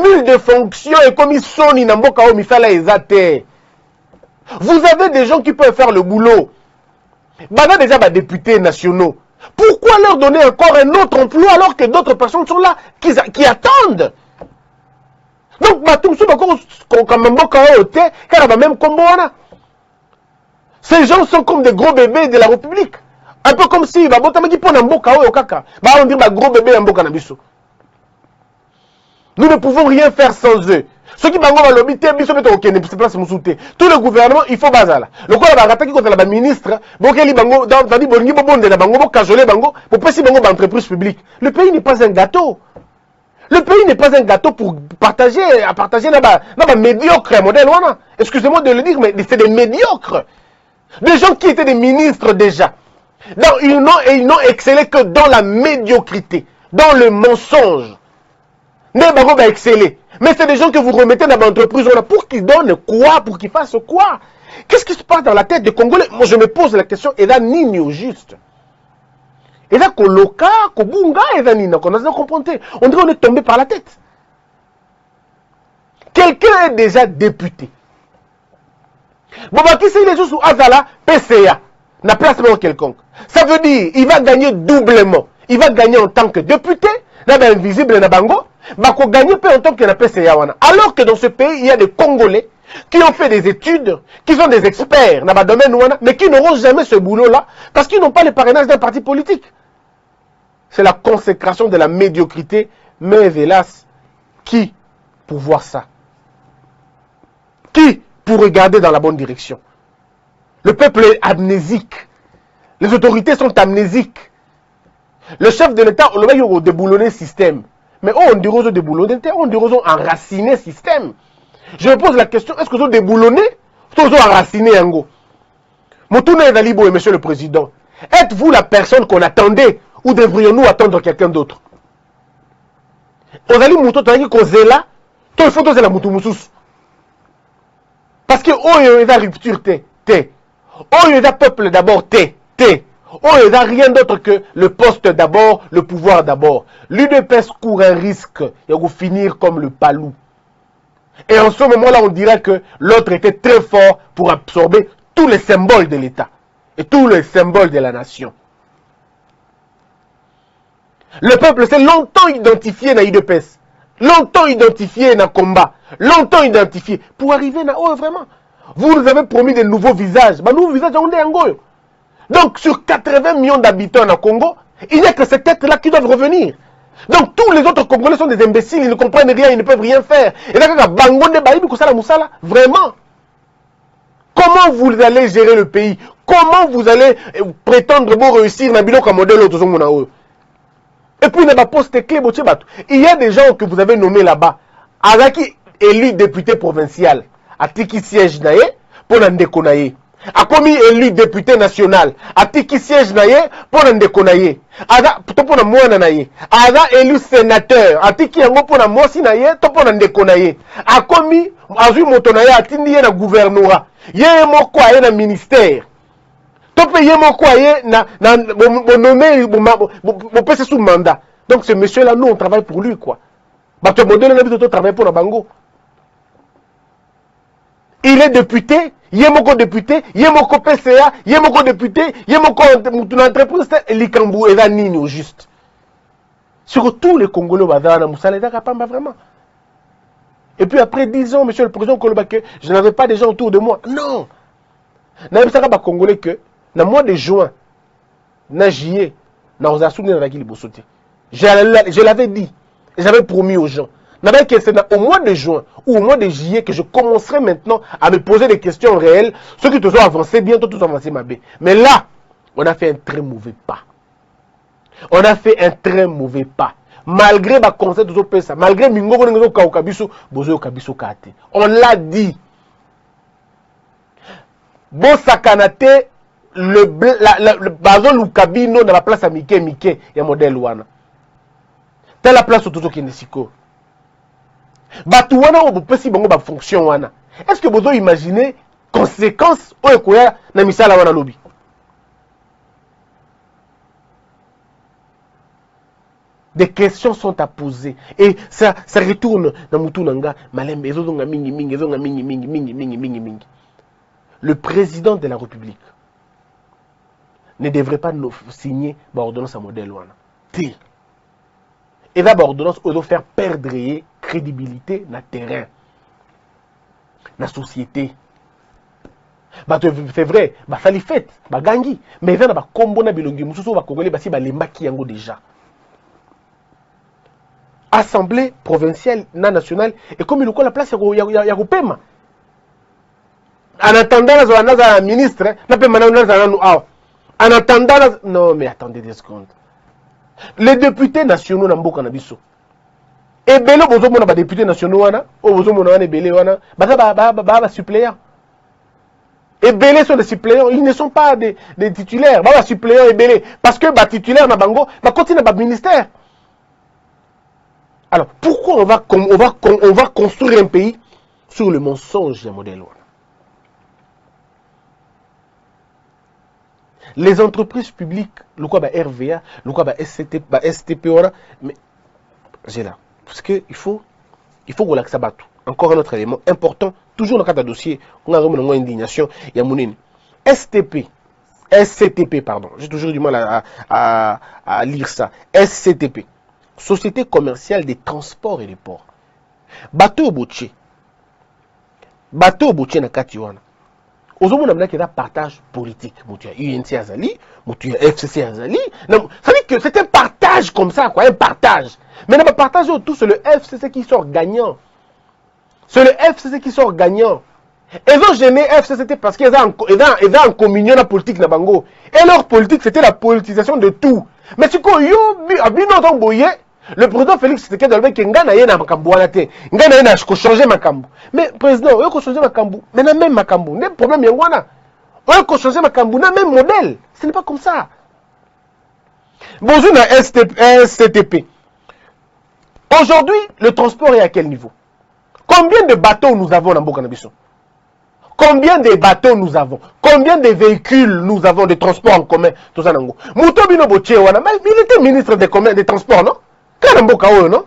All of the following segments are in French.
cumul de fonctions et comme ils sont Namboka o misala ezate. Vous avez des gens qui peuvent faire le boulot. Bana déjà des députés nationaux. Pourquoi leur donner encore un autre emploi alors que d'autres personnes sont là qui attendent? Donc même ces gens sont comme des gros bébés de la République. Un peu comme si on dit gros bébé nous ne pouvons rien faire sans eux. Ceux qui bango lobby te biso beto okende c'est place musouté. Tout le gouvernement il faut bazala. Le quoi la rataki contre la ministre, bokeli bango dans tandi bolingi bonde la bango bo kajolé bango pour passer bango ba entreprise publique. Le pays n'est pas un gâteau. Le pays n'est pas un gâteau pour partager à partager na ba médiocre modèle wana. Excusez-moi de le dire mais c'est des médiocres. Des gens qui étaient des ministres déjà. Donc ils n'ont excellé que dans la médiocrité, dans le mensonge. Exceller. Mais c'est des gens que vous remettez dans l'entreprise pour qu'ils donnent quoi, pour qu'ils fassent quoi. Qu'est-ce qui se passe dans la tête des Congolais? Moi, je me pose la question, et là, ni au juste. Et là, Koloka, Kobunga, et là, Nina, on a compris. On dirait qu'on est tombé par la tête. Quelqu'un est déjà député. Bon, bah, qui c'est les gens sous Azala, PCA, n'a placement quelconque. Ça veut dire, il va gagner doublement. Il va gagner en tant que député, là, invisible, na bango. Bako gagner peu en tant que la PCA wana. Alors que dans ce pays, il y a des Congolais qui ont fait des études, qui sont des experts dans le domaine wana, mais qui n'auront jamais ce boulot-là parce qu'ils n'ont pas le parrainage d'un parti politique. C'est la consécration de la médiocrité, mais hélas, qui pour voir ça? Qui pour regarder dans la bonne direction? Le peuple est amnésique. Les autorités sont amnésiques. Le chef de l'État, on va déboulonner le système. Mais on dirait aux déboulonnés, on dirait aux enracinés le système. Je me pose la question, est-ce que vous déboulonnez ou vous enracinez un go? Moutouna Edalibo et monsieur le président, êtes-vous la personne qu'on attendait ou devrions-nous attendre quelqu'un d'autre? Ozali Moutou Tangi Kozela, toi il faut que la Moutou Moussous. Parce que oh il y a rupture oh il y a peuple d'abord oh, il n'y a rien d'autre que le poste d'abord, le pouvoir d'abord. L'UDPS court un risque de finir comme le palou. Et en ce moment-là, on dirait que l'autre était très fort pour absorber tous les symboles de l'État et tous les symboles de la nation. Le peuple s'est longtemps identifié dans l'UDPS, longtemps identifié dans le combat, longtemps identifié pour arriver dans... Oh, vraiment, vous nous avez promis de nouveaux visages. Bah, nouveaux visages, on est en Goyo. Donc, sur 80 millions d'habitants au Congo, il n'y a que ces têtes-là qui doivent revenir. Donc, tous les autres Congolais sont des imbéciles, ils ne comprennent rien, ils ne peuvent rien faire. Et là, vraiment, comment vous allez gérer le pays? Comment vous allez prétendre pour réussir dans le modèle? Et puis, il y a des gens que vous avez nommés là-bas, Azaki, élu député provincial, à Tiki siège naye, pour Nandekonaye. A commis élu député national, a tiki siège naye pour ndekonaye. Ada pour mwana naye. Ada élu sénateur, a tiki yango pour na mosi naye, to pour ndekonaye. A commis azu motonaye atindi ye na gouvernorat. Ye moko aye na ministère. To pe ye moko aye na nommé bo pese sous mandat. Donc ce monsieur là nous on travaille pour lui quoi. Ba to modèle na bito travaille pour na bango. Il est député, Yemoko député, Yemoko PCA, Yemoko député, Yemoko entreprise, Likambu et Nini au juste. Sur tous les Congolais, vraiment. Et puis après 10 ans, monsieur le président Kolobake, je n'avais pas des gens autour de moi. Non. Je n'avais pas Congolais que, dans le mois de juin, dans juillet, dans je l'avais dit, j'avais promis aux gens. C'est au mois de juin ou au mois de juillet que je commencerai maintenant à me poser des questions réelles. Ceux qui te sont avancés, bientôt tous avancés ma bé. Mais là, on a fait un très mauvais pas. On a fait un très mauvais pas. Malgré ma concept de ça, malgré Mingo Kabiso, Bozo Kabiso Kate. On l'a dit. Bon sakanate, le bazon ou cabino dans la place à Mike, il y a modèle Wana. T'as la place au Toto Kinesiko. Batouana ou possible bango ba fonction wana. Est-ce que vous imaginez conséquences au ekoya na misala wana lobby? Des questions sont à poser. Et ça retourne dans Moutounanga. Le président de la République ne devrait pas signer l'ordonnance à modèle. Et là, l'ordonnance doit faire perdre crédibilité dans le terrain, dans la société. C'est vrai, ça les fait, gangi. Mais il y a des combos na bilongi, mususu ba congolais basi ba lembaki yango déjà. Assemblée provinciale, nationale, et comme il y a la place, il y a paiement. En attendant, la ministre, en attendant, non, mais attendez des secondes. Les députés nationaux n'ont pas de et belé, vous avez des députés nationaux, vous avez des belé, suppléants. Et belé sont des suppléants, ils ne sont pas des titulaires. Les suppléants et belé, parce que les titulaires, ils continuent à ministère. Alors, pourquoi on va construire un pays sur le mensonge de modèle? Les entreprises publiques, le quoi RVA, le quoi STP, mais j'ai là. Parce qu'il faut que ça batte. Encore un autre élément important, toujours dans le cadre de dossier, on a remis une indignation, il y a mon SCTP, pardon. J'ai toujours du mal à lire ça. SCTP. Société commerciale des transports et des ports. Bateau Bouché. Bateau Bouché na Katiwana. Aujourd'hui, on a un partage politique. Il y a UNC Azali, il y a FCC Azali. Ça veut dire que c'est un partage comme ça, quoi, un partage. Mais on va partager autour, c'est le FCC qui sort gagnant. C'est le FCC qui sort gagnant. Ils ont gêné FCCT parce qu'ils ont en communion la politique na bango. Et leur politique, c'était la politisation de tout. Mais si quoi, le président Félix Tshisekedi a dit que Ngana yena makambu wana te. Ngana yena changer makambu. Mais président, il faut changer makambu. Mais na même makambu, le problème est wana. Il faut changer makambu, na même modèle. Ce n'est pas comme ça. Bonjour na STTP. Aujourd'hui, le transport est à quel niveau? Combien de bateaux nous avons dans Bokanabiso? Combien de bateaux nous avons? Combien de véhicules nous avons de transport en commun? Tout ça nango. Moutobino Boche wana, il était ministre des transports, non? Non?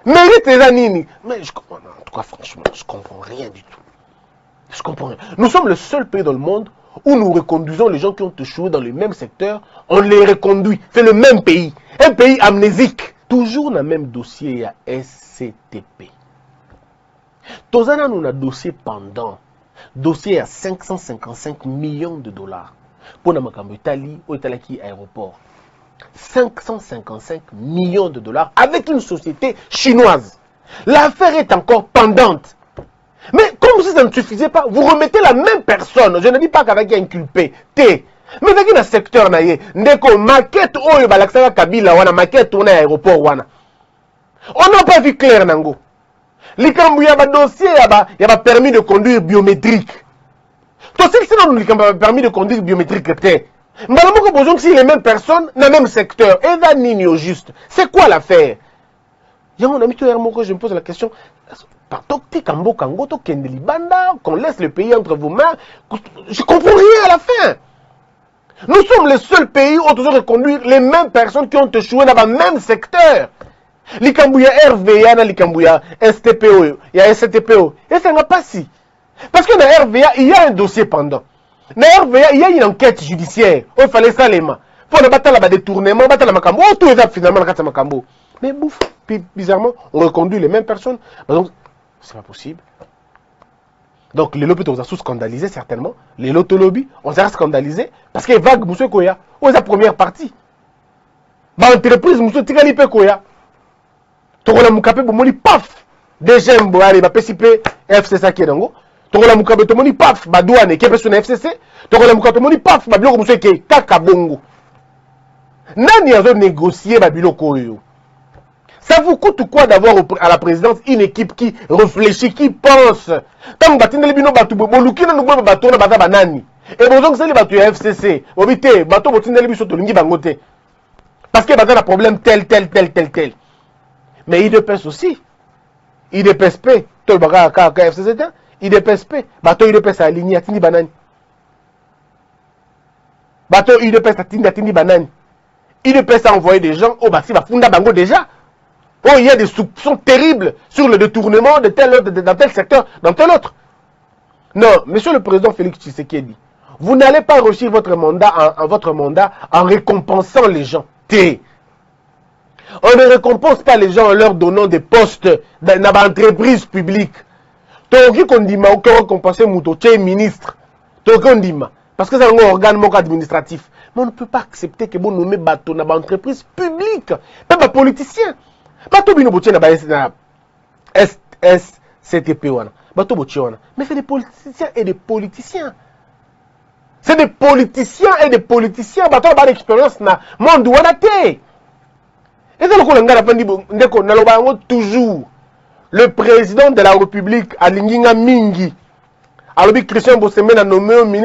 Mérite les anini. Mais en tout cas, franchement, je comprends rien du tout. Je comprends rien. Nous sommes le seul pays dans le monde où nous reconduisons les gens qui ont échoué dans le même secteur. On les reconduit. C'est le même pays. Un pays amnésique. Toujours dans le même dossier à SCTP. Tozana nous a dossier pendant. Dossier à 555 millions de dollars. Pour Namakambo Italie, au Italaki aéroport. 555 millions de dollars avec une société chinoise. L'affaire est encore pendante. Mais comme si ça ne suffisait pas, vous remettez la même personne. Je ne dis pas qu'avec un inculpé. Mais dans le secteur, ndeko maquette oyo balaksaka Kabila wana maquette on aéroport wana. On n'a pas vu clair nango. Likambu ya ba dossier ya ba permis de conduire biométrique. To c'est que nous likambu permis de conduire biométrique té. Malheureusement que besoin que si les mêmes personnes dans le même secteur, et va nini au juste. C'est quoi l'affaire? Il y a mon ami tout que je me pose la question. Qu'on laisse le pays entre vos mains. Je comprends rien à la fin. Nous sommes les seuls pays où on doit reconduire les mêmes personnes qui ont échoué dans le même secteur. L'Ikambouya RVA, l'Ikambouya STPO, il y a STPO. Et ça n'a pas si. Parce que dans RVA, il y a un dossier pendant. Dans RVA, il y a une enquête judiciaire. Il fallait ça les mains. Il faut battre la détournement, battre la makambo. Oh, tout est finalement la makambo. Mais bouf, bizarrement, on reconduit les mêmes personnes. Donc, c'est pas possible. Donc, les lobbies, on a sous scandalisé certainement. Les lotolobbies, on s'est scandalisé. Parce que vague, monsieur Koya, où est la première partie? L'entreprise, monsieur Tigali Koya. Tokola Mukape, bomoni, paf! Déjà, allez, va participer FCC qui est dans Tokola Mukabe tomoni paf badouane qui est sur FCC. Tokola Mukabe tomoni paf babiloko monsieur qui kaka bongo. Nani azo négocier babiloko yo. Ça vous coûte quoi d'avoir à la présidence une équipe qui réfléchit, qui pense. Tant batinde libino batu boluki na nubo bato na baza banani. Et bonjour que c'est les batu FCC. Obité bato botinde libiso to lingi bangote. Parce que baza un problème tel. Mais il dépêche aussi. Il dépêche P. Toi baga ka FCC. IDPSP, bateau IDPS à ligne atini banane. Bateau IDPS atini banane. il ne peut pas envoyer des gens au Bassi Bafunda Bango déjà. Oh, il y a des soupçons terribles sur le détournement de tel autre, dans tel secteur, dans tel autre. Non, monsieur le président Félix Tshisekedi, vous n'allez pas réussir votre mandat en récompensant les gens. On ne récompense pas les gens en leur donnant des postes dans l'entreprise publique. Toki kondima ou récompenser Moutoche ministre. Toki kondima. Parce que c'est un organe administratif. Mais on ne peut pas accepter que vous nommez bateau dans l'entreprise publique. Pas des politiciens. Bateau bino boche na SCTP wana. Bateau boche wana. Mais c'est des politiciens et des politiciens. C'est des politiciens et des politiciens. Bateau a l'expérience na monde wana te. Et c'est le toujours le président de la République, Alinginga Mingi, alors Christian Bossemé a nommé un ministre.